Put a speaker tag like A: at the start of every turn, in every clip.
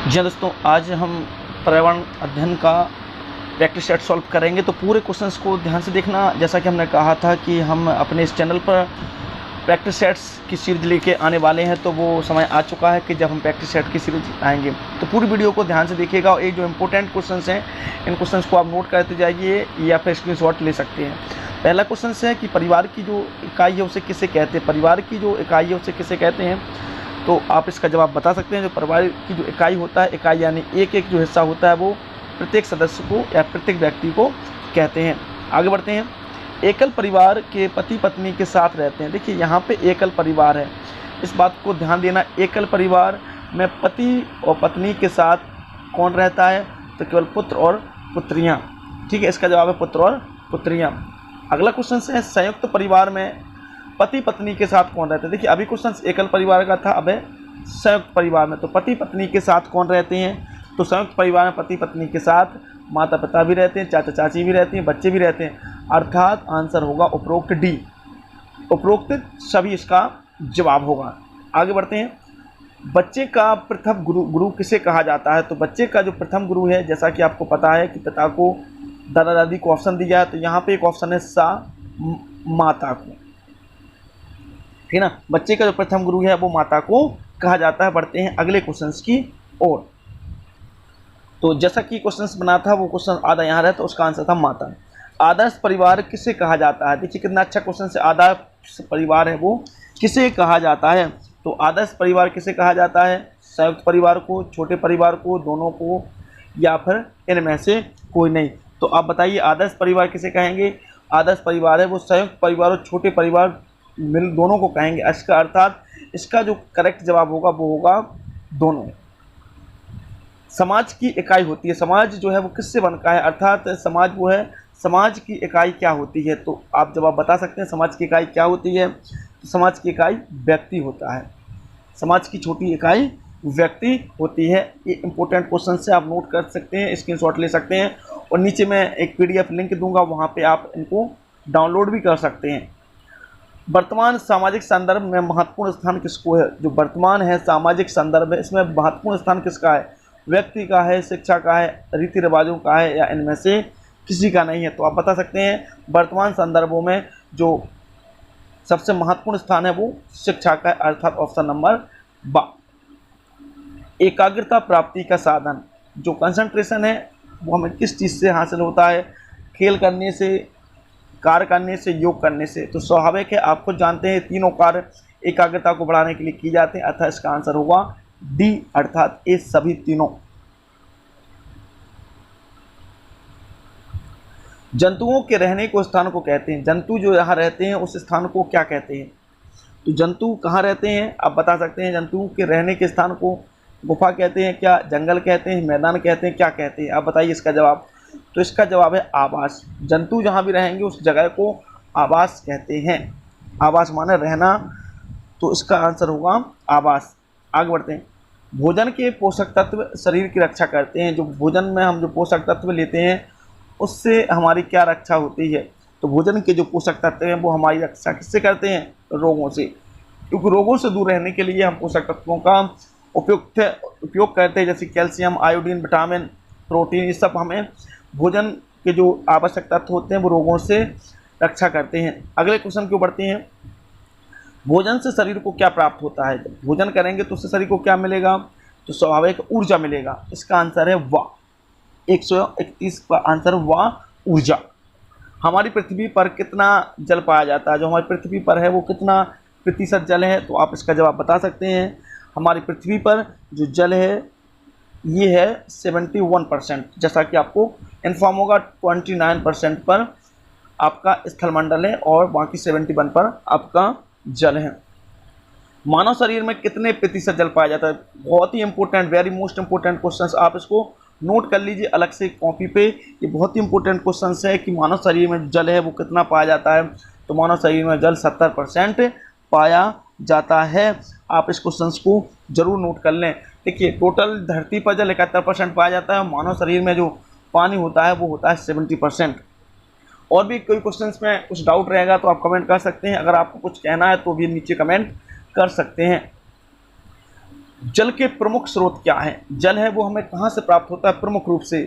A: जी हाँ दोस्तों, आज हम पर्यावरण अध्ययन का प्रैक्टिस सेट सॉल्व करेंगे। तो पूरे क्वेश्चंस को ध्यान से देखना। जैसा कि हमने कहा था कि हम अपने इस चैनल पर प्रैक्टिस सेट्स की सीरीज लेके आने वाले हैं, तो वो समय आ चुका है कि जब हम प्रैक्टिस सेट की सीरीज आएंगे। तो पूरी वीडियो को ध्यान से देखिएगा और ये जो इंपॉर्टेंट क्वेश्चंस हैं, इन क्वेश्चंस को आप नोट करते जाइए या फिर स्क्रीनशॉट ले सकते हैं। पहला क्वेश्चन है कि परिवार की जो इकाई है उसे किसे कहते हैं। परिवार की जो इकाई है उसे किसे कहते हैं, तो आप इसका जवाब बता सकते हैं। जो परिवार की जो इकाई होता है, इकाई यानी एक एक जो हिस्सा होता है, वो प्रत्येक सदस्य को या प्रत्येक व्यक्ति को कहते हैं। आगे बढ़ते हैं। एकल परिवार के पति पत्नी के साथ रहते हैं। देखिए यहाँ पे एकल परिवार है, इस बात को ध्यान देना। एकल परिवार में पति और पत्नी के साथ कौन रहता है, तो केवल पुत्र और पुत्रियाँ। ठीक है, इसका जवाब है पुत्र और पुत्रियाँ। अगला क्वेश्चन है संयुक्त परिवार में पति पत्नी के साथ कौन रहते हैं। देखिए अभी क्वेश्चन एकल परिवार का था, अब है संयुक्त परिवार में। तो पति पत्नी के साथ कौन रहते हैं, तो संयुक्त परिवार में पति पत्नी के साथ माता पिता भी रहते हैं, चाचा चाची भी रहते हैं, बच्चे भी रहते हैं। अर्थात आंसर होगा उपरोक्त डी, उपरोक्त सभी इसका जवाब होगा। आगे बढ़ते हैं। बच्चे का प्रथम गुरु किसे कहा जाता है, तो बच्चे का जो प्रथम गुरु है, जैसा कि आपको पता है कि पिता को, दादा दादी को ऑप्शन दिया है, तो यहाँ पे एक ऑप्शन है सा माता को। ठीक है ना, बच्चे का जो प्रथम गुरु है वो माता को कहा जाता है। बढ़ते हैं अगले क्वेश्चंस की ओर। तो जैसा कि क्वेश्चंस बना था वो क्वेश्चन आधा यहाँ रहा, तो उसका आंसर था माता। आदर्श परिवार किसे कहा जाता है। देखिए कितना अच्छा क्वेश्चन है। आदर्श परिवार है वो किसे कहा जाता है, तो आदर्श परिवार किसे कहा जाता है, संयुक्त परिवार को, छोटे परिवार को, दोनों को, या फिर इनमें से कोई नहीं। तो आप बताइए आदर्श परिवार किसे कहेंगे। आदर्श परिवार है वो संयुक्त परिवार और छोटे परिवार मिल दोनों को कहेंगे। इसका अर्थात इसका जो करेक्ट जवाब होगा वो होगा दोनों। समाज की इकाई होती है, समाज जो है वो किससे बनता है, अर्थात समाज वो है, समाज की इकाई क्या होती है, तो आप जवाब बता सकते हैं समाज की इकाई क्या होती है। तो समाज की इकाई व्यक्ति होता है, समाज की छोटी इकाई व्यक्ति होती है। ये इंपॉर्टेंट क्वेश्चन से आप नोट कर सकते हैं, स्क्रीनशॉट ले सकते हैं, और नीचे मैं एक पीडीएफ लिंक दूंगा, वहाँ पे आप इनको डाउनलोड भी कर सकते हैं। वर्तमान सामाजिक संदर्भ में महत्वपूर्ण स्थान किसको है, जो वर्तमान है सामाजिक संदर्भ है, इसमें महत्वपूर्ण स्थान किसका है, व्यक्ति का है, शिक्षा का है, रीति रिवाजों का है, या इनमें से किसी का नहीं है। तो आप बता सकते हैं वर्तमान संदर्भों में जो सबसे महत्वपूर्ण स्थान है वो शिक्षा का है, अर्थात ऑप्शन नंबर बा। एकाग्रता प्राप्ति का साधन, जो कंसंट्रेशन है वो हमें किस चीज़ से हासिल होता है, खेल करने से, कार्य करने से, योग करने से। तो स्वाभाविक है, आप खुद जानते हैं तीनों कार्य एकाग्रता को बढ़ाने के लिए किए जाते हैं, अर्थात इसका आंसर होगा डी, अर्थात ये सभी तीनों। जंतुओं के रहने को स्थान को कहते हैं, जंतु जो यहाँ रहते हैं उस स्थान को क्या कहते हैं, तो जंतु कहाँ रहते हैं आप बता सकते हैं। जंतुओं के रहने के स्थान को गुफा कहते हैं क्या, जंगल कहते हैं, मैदान कहते हैं, क्या कहते हैं, आप बताइए इसका जवाब। तो इसका जवाब है आवास। जंतु जहाँ भी रहेंगे उस जगह को आवास कहते हैं। आवास माने रहना, तो इसका आंसर होगा आवास। आगे बढ़ते हैं। भोजन के पोषक तत्व शरीर की रक्षा करते हैं, जो भोजन में हम जो पोषक तत्व लेते हैं उससे हमारी क्या रक्षा होती है, तो भोजन के जो पोषक तत्व हैं वो हमारी रक्षा किससे करते हैं, रोगों से। क्योंकि रोगों से दूर रहने के लिए हम पोषक तत्वों का उपयोग करते हैं, जैसे कैल्शियम, आयोडीन, विटामिन, प्रोटीन, ये सब हमें भोजन के जो आवश्यक तत्व होते हैं वो रोगों से रक्षा करते हैं। अगले क्वेश्चन को बढ़ते हैं। भोजन से शरीर को क्या प्राप्त होता है, जब भोजन करेंगे तो उससे शरीर को क्या मिलेगा, तो स्वाभाविक ऊर्जा मिलेगा। इसका आंसर है वाह, 131 का आंसर वाह, ऊर्जा। हमारी पृथ्वी पर कितना जल पाया जाता है, जो हमारी पृथ्वी पर है वो कितना प्रतिशत जल है, तो आप इसका जवाब बता सकते हैं। हमारी पृथ्वी पर जो जल है ये है 71%, जैसा कि आपको इन्फॉर्म होगा। 29% पर आपका स्थलमंडल है और बाकी 71 पर आपका जल है। मानव शरीर में कितने प्रतिशत जल पाया जाता है, बहुत ही important, very most important questions, आप इसको नोट कर लीजिए अलग से कॉपी पे। ये बहुत ही इंपॉर्टेंट क्वेश्चंस है कि मानव शरीर में जल है वो कितना पाया जाता है, तो मानव शरीर में जल 70% पाया जाता है। आप इस क्वेश्चंस को जरूर नोट कर लें। देखिए टोटल धरती पर जल 71% पाया जाता है, मानव शरीर में जो पानी होता है वो होता है 70%। और भी कोई क्वेश्चंस में कुछ डाउट रहेगा तो आप कमेंट कर सकते हैं, अगर आपको कुछ कहना है तो भी नीचे कमेंट कर सकते हैं। जल के प्रमुख स्रोत क्या हैं? जल है वो हमें कहाँ से प्राप्त होता है प्रमुख रूप से?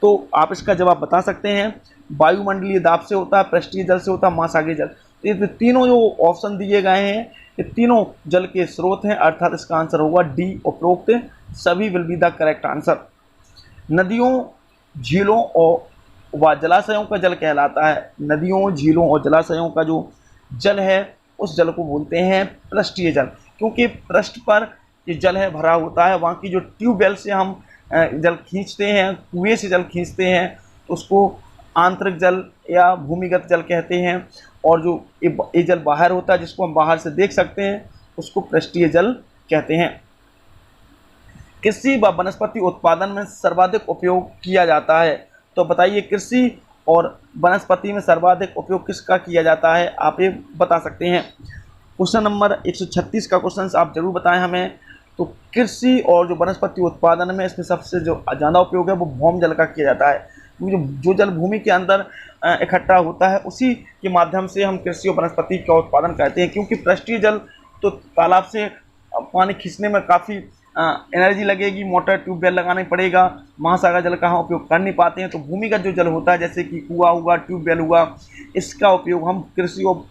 A: तो आप इसका जवाब बता सकते हैं। वायुमंडलीय दाब से होता है, पृष्ठीय जल से होता है, महासागरीय जल। तो ये तीनों जो ऑप्शन दिए गए हैं ये तीनों जल के स्रोत हैं, अर्थात इसका आंसर होगा डी, उपरोक्त सभी will be the correct answer. नदियों, झीलों और व जलाशयों का जल कहलाता है। नदियों, झीलों और जलाशयों का जो जल है उस जल को बोलते हैं पृष्ठीय जल, क्योंकि पृष्ठ पर ये जल है भरा होता है। वहाँ की जो ट्यूबवेल से हम जल खींचते हैं, कुएं से जल खींचते हैं, तो उसको आंतरिक जल या भूमिगत जल कहते हैं। और जो ये जल बाहर होता है जिसको हम बाहर से देख सकते हैं उसको पृष्ठीय जल कहते हैं। कृषि व वनस्पति उत्पादन में सर्वाधिक उपयोग किया जाता है। तो बताइए कृषि और वनस्पति में सर्वाधिक उपयोग किसका किया जाता है? आप ये बता सकते हैं। क्वेश्चन नंबर 136 का क्वेश्चन आप जरूर बताएं हमें। तो कृषि और जो वनस्पति उत्पादन में इसमें सबसे जो ज़्यादा उपयोग है वो भौम जल का किया जाता है, क्योंकि जो जल भूमि के अंदर इकट्ठा होता है उसी के माध्यम से हम कृषि और वनस्पति का उत्पादन करते हैं। क्योंकि पृष्ठीय जल तो तालाब से पानी खींचने में काफ़ी एनर्जी लगेगी, मोटर ट्यूबवेल लगाना पड़ेगा, महासागर जल का हम उपयोग कर नहीं पाते हैं। तो भूमिगत जो जल होता है जैसे कि कुआं हुआ, ट्यूबवेल हुआ, इसका उपयोग हम कृषि और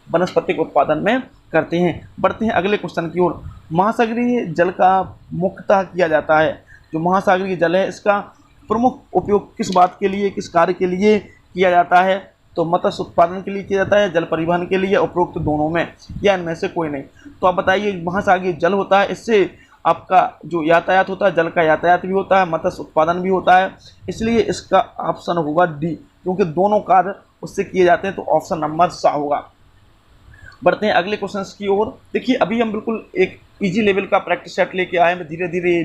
A: वनस्पतिक उत्पादन में करते हैं। बढ़ते हैं अगले क्वेश्चन की ओर। महासागरीय जल का मुख्यतः किया जाता है। जो महासागरीय जल है इसका प्रमुख उपयोग किस बात के लिए, किस कार्य के लिए किया जाता है? तो मत्स्य उत्पादन के लिए किया जाता है, जल परिवहन के लिए, उपरोक्त दोनों में, या इनमें से कोई नहीं? तो आप बताइए। महासागरीय जल होता है, इससे आपका जो यातायात होता है, जल का यातायात भी होता है, मत्स्य उत्पादन भी होता है, इसलिए इसका ऑप्शन होगा डी, क्योंकि दोनों कार्य उससे किए जाते हैं। तो ऑप्शन नंबर सा होगा। बढ़ते हैं अगले क्वेश्चन की ओर। देखिए अभी हम बिल्कुल एक इजी लेवल का प्रैक्टिस सेट लेके आए हैं, धीरे धीरे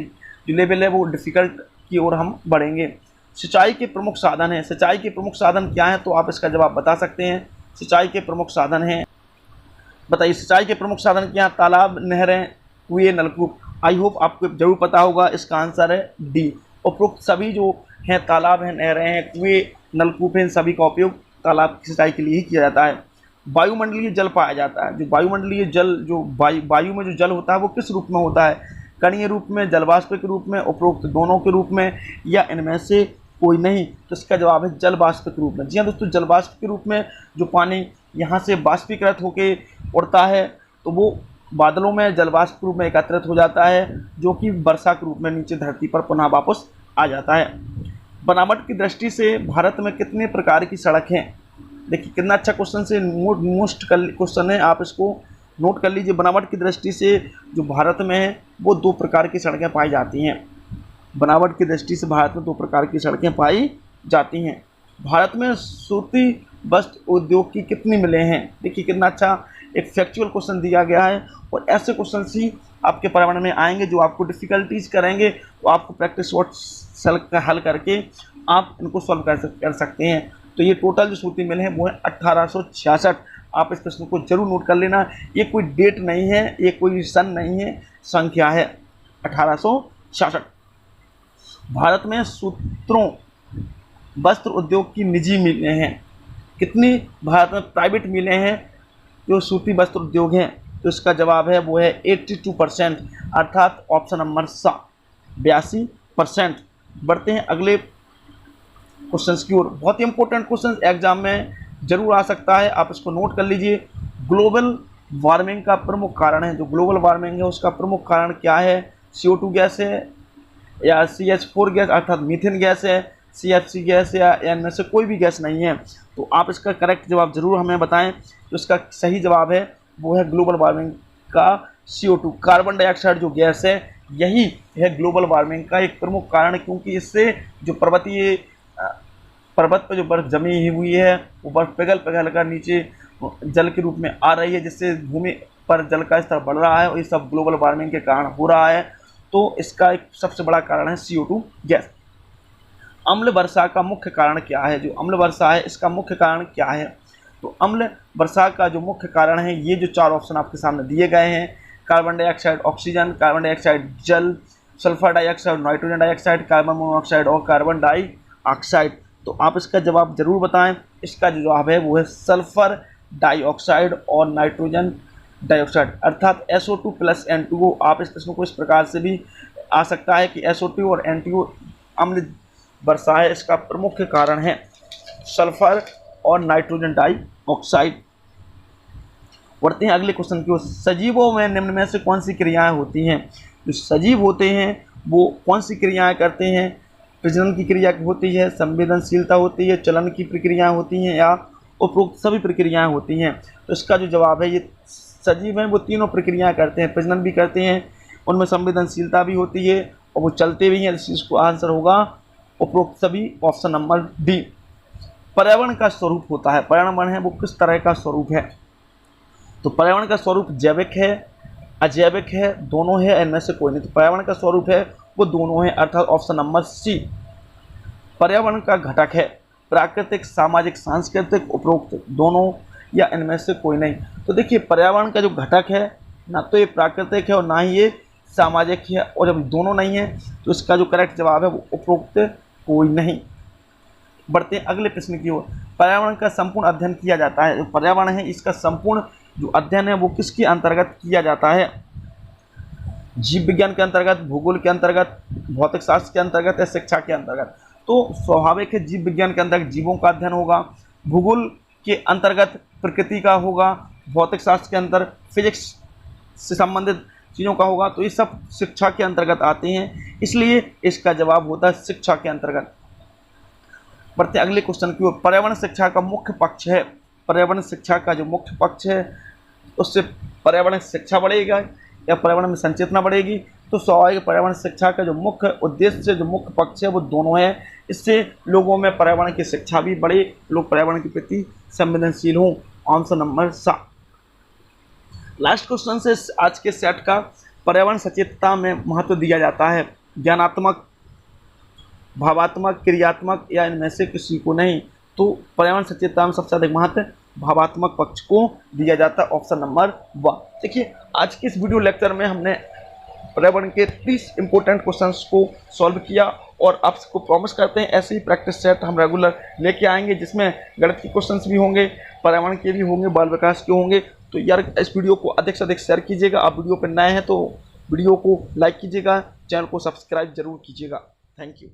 A: जो लेवल है वो डिफिकल्ट की ओर हम बढ़ेंगे। सिंचाई के प्रमुख साधन हैं। सिंचाई के प्रमुख साधन क्या हैं? तो आप इसका जवाब बता सकते हैं। सिंचाई के प्रमुख साधन हैं, बताइए सिंचाई के प्रमुख साधन क्या हैं? तालाब, नहरें, कुएं, नलकूप। आई होप आपको जरूर पता होगा, इसका आंसर है डी। उपरोक्त सभी जो हैं, तालाब हैं, नहरें हैं, कुएं, नलकूप हैं, सभी का उपयोग तालाब की सिंचाई के लिए ही किया जाता है। वायुमंडलीय जल पाया जाता है। जो वायुमंडलीय जल, जो वायु में जो जल होता है वो किस रूप में होता है? कणीय रूप में, जलवाष्प के रूप में, उपरोक्त दोनों के रूप में, या इनमें से कोई नहीं? तो इसका जवाब है जलवाष्प के रूप में। जी हाँ दोस्तों, जलवाष्प के रूप में जो पानी यहाँ से वाष्पीकृत होकर उड़ता है तो वो बादलों में जलवाष्प के रूप में एकत्रित हो जाता है, जो कि वर्षा के रूप में नीचे धरती पर पुनः वापस आ जाता है। बनावट की दृष्टि से भारत में कितने प्रकार की सड़क हैं? देखिए कितना अच्छा क्वेश्चन से मोस्ट क्वेश्चन है, आप इसको नोट कर लीजिए। बनावट की दृष्टि से जो भारत में है वो 2 प्रकार की सड़कें पाई जाती हैं। बनावट की दृष्टि से भारत में 2 प्रकार की सड़कें पाई जाती हैं। भारत में सूती वस्त्र उद्योग की कितनी मिलें हैं? देखिए कितना अच्छा एक फैक्चुअल क्वेश्चन दिया गया है, और ऐसे क्वेश्चन ही आपके पर्यावरण में आएंगे जो आपको डिफ़िकल्टीज करेंगे। तो आपको प्रैक्टिस वर्ड का हल करके आप इनको सॉल्व कर सकते हैं। तो ये टोटल जो सूती मिल है वो है 1866। आप इस प्रश्न को जरूर नोट कर लेना। ये कोई डेट नहीं है, ये कोई सन नहीं है, संख्या है 1866। भारत में सूत्रों वस्त्र उद्योग की निजी मिलें हैं। कितनी भारत में प्राइवेट मिलें हैं जो सूती वस्त्र उद्योग हैं? तो इसका जवाब है वो है 82%, अर्थात ऑप्शन नंबर सा 82%। बढ़ते हैं अगले क्वेश्चन की ओर। बहुत ही इंपॉर्टेंट क्वेश्चन एग्जाम में जरूर आ सकता है, आप इसको नोट कर लीजिए। ग्लोबल वार्मिंग का प्रमुख कारण है। जो ग्लोबल वार्मिंग है उसका प्रमुख कारण क्या है? CO2 गैस है, या CH4 गैस अर्थात मीथेन गैस है, CFC गैस, या इनमें से कोई भी गैस नहीं है? तो आप इसका करेक्ट जवाब जरूर हमें बताएं। तो इसका सही जवाब है वो है ग्लोबल वार्मिंग का CO2, कार्बन डाइऑक्साइड जो गैस है, यही है ग्लोबल वार्मिंग का एक प्रमुख कारण। क्योंकि इससे जो पर्वत पर जो बर्फ जमी हुई है वो बर्फ पिघल कर नीचे जल के रूप में आ रही है, जिससे भूमि पर जल का स्तर बढ़ रहा है, और ये सब ग्लोबल वार्मिंग के कारण हो रहा है। तो इसका एक सबसे बड़ा कारण है CO2 गैस। अम्ल वर्षा का मुख्य कारण क्या है? जो अम्ल वर्षा है इसका मुख्य कारण क्या है? तो अम्ल वर्षा का जो मुख्य कारण है, ये जो 4 ऑप्शन आपके सामने दिए गए हैं, carbon dioxide oxygen, carbon dioxide जल, sulphur dioxide nitrogen dioxide, carbon monoxide और कार्बन डाइऑक्साइड। तो आप इसका जवाब जरूर बताएं। इसका जो जवाब है वो है सल्फर डाइऑक्साइड और नाइट्रोजन डाइऑक्साइड, अर्थात SO2 प्लस N2O। आप इस प्रश्न को इस प्रकार से भी आ सकता है कि SO2 और N2O अम्ल वर्षा है, इसका प्रमुख कारण है सल्फर और नाइट्रोजन डाइऑक्साइड। बढ़ते हैं अगले क्वेश्चन की ओर। सजीवों में निम्न में से कौन सी क्रियाएं होती हैं? जो सजीव होते हैं वो कौन सी क्रियाएं करते हैं? प्रजनन की क्रिया होती है, संवेदनशीलता होती है, चलन की प्रक्रियाएं होती हैं, या उपरोक्त सभी प्रक्रियाएं होती हैं? तो इसका जो जवाब है, ये सजीव हैं वो तीनों प्रक्रियाएं करते हैं, प्रजनन भी करते हैं, उनमें संवेदनशीलता भी होती है और वो चलते भी हैं। इस चीज़ को आंसर होगा उपरोक्त सभी, ऑप्शन नंबर डी। पर्यावरण का स्वरूप होता है, पर्यावरण है वो किस तरह का स्वरूप है? तो पर्यावरण का स्वरूप जैविक है, अजैविक है, दोनों है, इनमें से कोई नहीं। तो पर्यावरण का स्वरूप है वो दोनों है, अर्थात ऑप्शन नंबर सी। पर्यावरण का घटक है प्राकृतिक, सामाजिक, सांस्कृतिक, उपरोक्त दोनों, या इनमें से कोई नहीं। तो देखिए पर्यावरण का जो घटक है ना तो ये प्राकृतिक है और ना ही ये सामाजिक है, और जब दोनों नहीं है तो इसका जो करेक्ट जवाब है वो उपरोक्त कोई नहीं। बढ़ते हैं अगले प्रश्न की ओर। पर्यावरण का संपूर्ण अध्ययन किया जाता है, जो पर्यावरण है इसका संपूर्ण जो अध्ययन है वो किसके अंतर्गत किया जाता है? जीव विज्ञान के अंतर्गत, भूगोल के अंतर्गत, भौतिक शास्त्र के अंतर्गत, या शिक्षा के अंतर्गत? तो स्वाभाविक है जीव विज्ञान के अंतर्गत जीवों का अध्ययन होगा, भूगोल के अंतर्गत प्रकृति का होगा, भौतिक शास्त्र के अंदर फिजिक्स से संबंधित चीज़ों का होगा। तो ये सब शिक्षा के अंतर्गत आते हैं, इसलिए इसका जवाब होता है शिक्षा के अंतर्गत। बढ़ते अगले क्वेश्चन की ओर। पर्यावरण शिक्षा का मुख्य पक्ष है, पर्यावरण शिक्षा का जो मुख्य पक्ष है उससे पर्यावरण शिक्षा बढ़ेगा या पर्यावरण में संचेतना बढ़ेगी? तो स्वाभाविक पर्यावरण शिक्षा का जो मुख्य उद्देश्य, जो मुख्य पक्ष है वो दोनों है, इससे लोगों में पर्यावरण की शिक्षा भी बढ़े, लोग पर्यावरण के प्रति संवेदनशील हों। Answer number 7। लास्ट क्वेश्चन से आज के सेट का, पर्यावरण सचेतता में महत्व दिया जाता है ज्ञानात्मक, भावात्मक, क्रियात्मक, या इनमें से किसी को नहीं? तो पर्यावरण सचेतता में सबसे अधिक महत्व भावात्मक पक्ष को दिया जाता है, ऑप्शन नंबर 1। देखिए आज के इस वीडियो लेक्चर में हमने पर्यावरण के 30 इंपॉर्टेंट क्वेश्चंस को सॉल्व किया, और आपको प्रॉमिस करते हैं ऐसे ही प्रैक्टिस सेट हम रेगुलर लेके आएंगे, जिसमें गणित के क्वेश्चंस भी होंगे, पर्यावरण के भी होंगे, बाल विकास के होंगे। तो यार इस वीडियो को अधिक से अधिक शेयर कीजिएगा। आप वीडियो पर नए हैं तो वीडियो को लाइक कीजिएगा, चैनल को सब्सक्राइब जरूर कीजिएगा। Thank you.